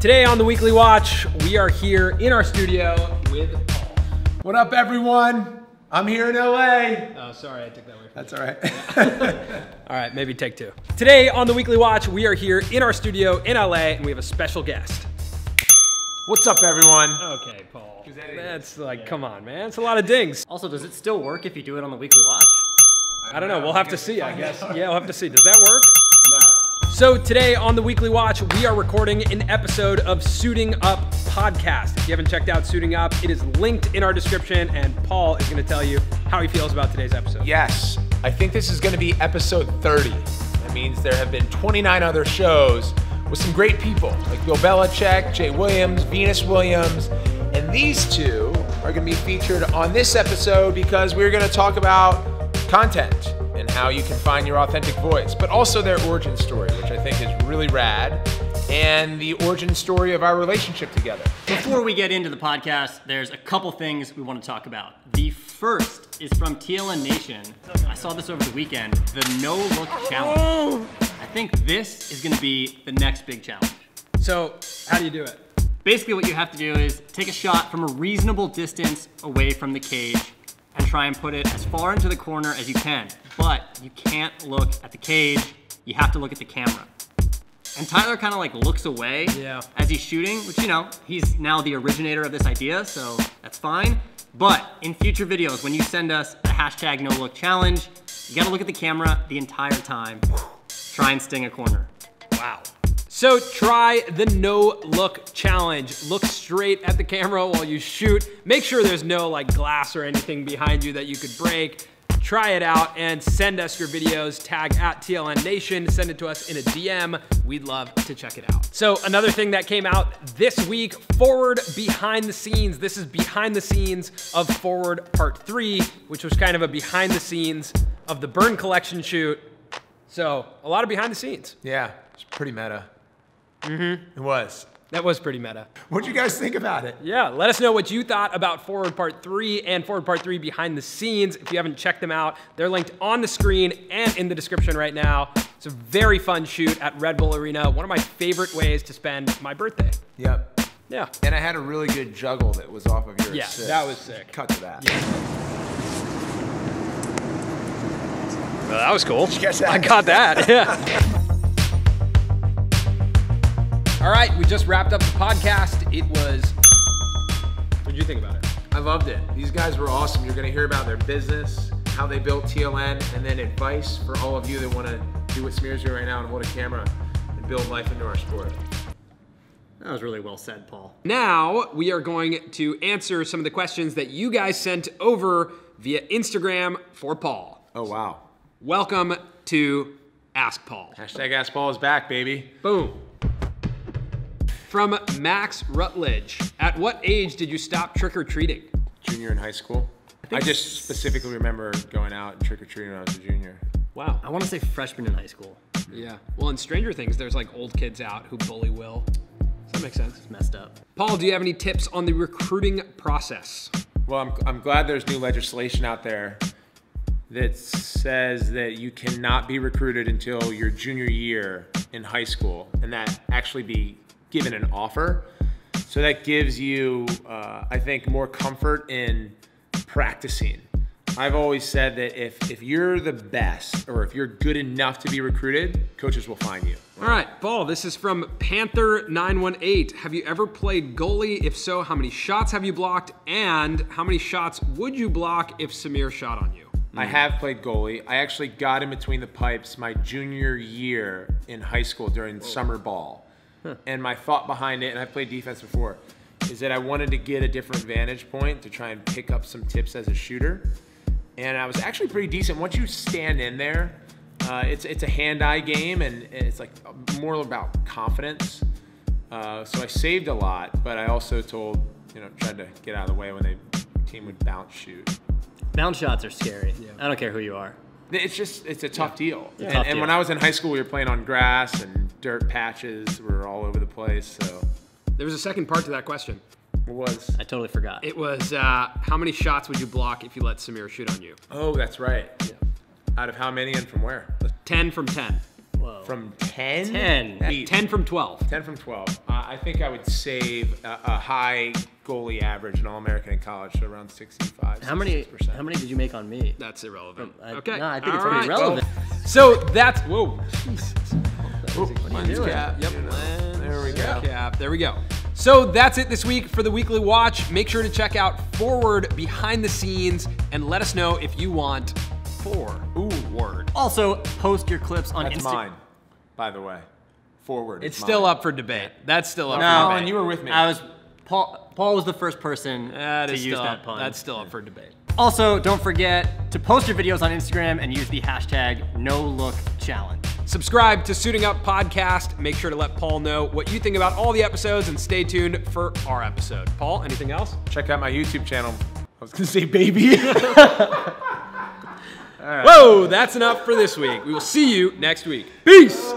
Today on the Weekly Watch, we are here in our studio with Paul. What up, everyone? I'm here in LA. Oh, sorry, I took that away from That's you. all right. All right, maybe take two. Today on the Weekly Watch, we are here in our studio in LA, and we have a special guest. What's up, everyone? Okay, Paul. That's like, come on, man. It's a lot of dings. Also, does it still work if you do it on the Weekly Watch? I don't know. We'll have to see, I guess. Yeah, we'll have to see. Does that work? No. So today on the Weekly Watch, we are recording an episode of Suiting Up Podcast. If you haven't checked out Suiting Up, it is linked in our description, and Paul is going to tell you how he feels about today's episode. Yes, I think this is going to be episode 30. That means there have been 29 other shows with some great people like Bill Belichick, Jay Williams, Venus Williams, and these two are going to be featured on this episode because we're going to talk about content and how you can find your authentic voice, but also their origin story, which I think is really rad, and the origin story of our relationship together. Before we get into the podcast, there's a couple things we want to talk about. The first is from TLN Nation. I saw this over the weekend, the No Look Challenge. I think this is going to be the next big challenge. So how do you do it? Basically what you have to do is take a shot from a reasonable distance away from the cage and try and put it as far into the corner as you can. But you can't look at the cage, you have to look at the camera. And Tyler kind of like looks away as he's shooting, which, you know, he's now the originator of this idea, so that's fine. But in future videos, when you send us a hashtag no look challenge, you gotta look at the camera the entire time. Try and sting a corner. Wow. So try the no look challenge. Look straight at the camera while you shoot. Make sure there's no like glass or anything behind you that you could break. Try it out and send us your videos. Tag at TLN Nation. Send it to us in a DM. We'd love to check it out. So another thing that came out this week, Forward Behind the Scenes. This is behind the scenes of Forward Part 3, which was kind of a behind the scenes of the Burn Collection shoot. So a lot of behind the scenes. Yeah, it's pretty meta. It was. That was pretty meta. What'd you guys think about it? Yeah, let us know what you thought about Forward Part 3 and Forward Part 3 behind the scenes. If you haven't checked them out, they're linked on the screen and in the description right now. It's a very fun shoot at Red Bull Arena. One of my favorite ways to spend my birthday. Yep. Yeah. And I had a really good juggle that was off of your Yeah, assist. that was sick. Cut to that. Yeah. Well, that was cool. Did you catch that? I got that, yeah. All right, we just wrapped up the podcast. It was, what did you think about it? I loved it. These guys were awesome. You're gonna hear about their business, how they built TLN, and then advice for all of you that wanna do what Smear's doing right now and hold a camera and build life into our sport. That was really well said, Paul. Now, we are going to answer some of the questions that you guys sent over via Instagram for Paul. Oh, wow. Welcome to Ask Paul. Hashtag Ask Paul is back, baby. Boom. From Max Rutledge. At what age did you stop trick-or-treating? Junior in high school. I just specifically remember going out and trick-or-treating when I was a junior. Wow. I want to say freshman in high school. Yeah. Well, in Stranger Things, there's like old kids out who bully Will. Does that make sense? It's messed up. Paul, do you have any tips on the recruiting process? Well, I'm glad there's new legislation out there that says that you cannot be recruited until your junior year in high school, and that actually be given an offer. So that gives you, I think, more comfort in practicing. I've always said that if you're the best or if you're good enough to be recruited, coaches will find you. All right, Paul, this is from Panther918. Have you ever played goalie? If so, how many shots have you blocked? And how many shots would you block if Samir shot on you? I have played goalie. I actually got in between the pipes my junior year in high school during summer ball. And my thought behind it, and I played defense before, is that I wanted to get a different vantage point to try and pick up some tips as a shooter. And I was actually pretty decent. Once you stand in there, it's a hand-eye game, and it's like more about confidence. So I saved a lot, but I also tried to get out of the way when the team would bounce shoot. Bounce shots are scary. Yeah. I don't care who you are. It's a tough deal. Yeah. And when I was in high school, we were playing on grass and dirt patches were all over the place. So There was a second part to that question. What was? I totally forgot. It was, how many shots would you block if you let Samir shoot on you? Oh, that's right. Yeah. Out of how many and from where? 10 from 10. From 10? 10. 10 from 12. 10 from 12. I think I would save a high goalie average in All-American in college, so around 65, How many 66%. did you make on me? That's irrelevant. Okay. Okay. No, I think it's All pretty right. relevant. So that's, whoa. Jesus. What are you doing? Cap. Yep. There we go. Cap. There we go. So that's it this week for the Weekly Watch. Make sure to check out Forward Behind the Scenes and let us know if you want Forward. Also, post your clips on That's Instagram. mine, by the way. Forward. It's is still mine. up for debate. That's still up No, for And debate. you were with me. Paul was the first person That to is use still that up, pun. That's still up for debate. Also, don't forget to post your videos on Instagram and use the hashtag #NoLookChallenge. Subscribe to Suiting Up Podcast. Make sure to let Paul know what you think about all the episodes and stay tuned for our episode. Paul, anything else? Check out my YouTube channel. I was going to say baby. Whoa, that's enough for this week. We will see you next week. Peace.